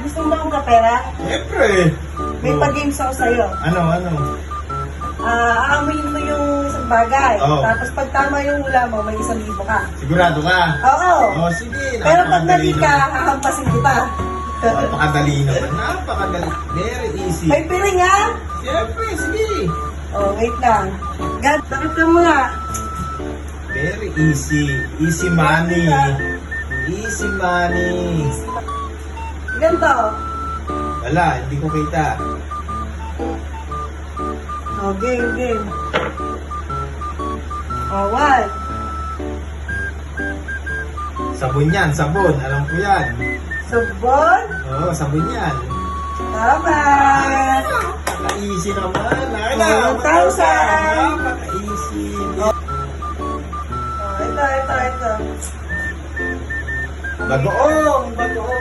Gusto mo ba akong kapera? Siyempre. May pa-games ako sa'yo. Ano? Aamuin mo yung isang bagay. Oo. Tapos pag tama yung hula mo, may 1,000 ka. Sigurado ka? Oo. Oh, sige. Pero pag Napakadali mali ka, naman. hahampasin kita. Napakadali naman. Napakadali. Very easy. May piring ha? Siyempre, sige. Oh, wait lang. God, bakit ka muna? Very easy. Easy money. Easy money. Ganito. Wala, hindi ko kita. Oh, game. Oh, one. Sabon yan, sabon. Alam ko yan. Subon. Oo, sabon yan. Tama. Napaka-easy naman. 1,000. Napaka-easy. Oh, ito. Bagoong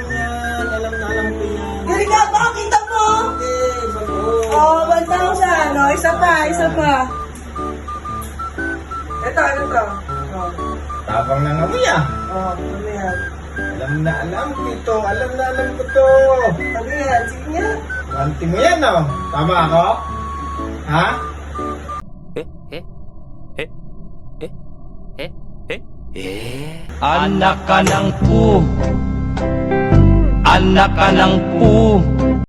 yan. Alam ko yan. Galing ka, baka kita mo. Hindi, bagoong. Oh, 1,000. Oh, isa pa. Ito. Oh, Tapang na nga mo yan. ano yan? Alam ko ito. Alam ko to. Ano yan? Sige nga. Wanti mo yan, no? Tama ako? Ha? Anak ka ng pu. Anak ka ng pu.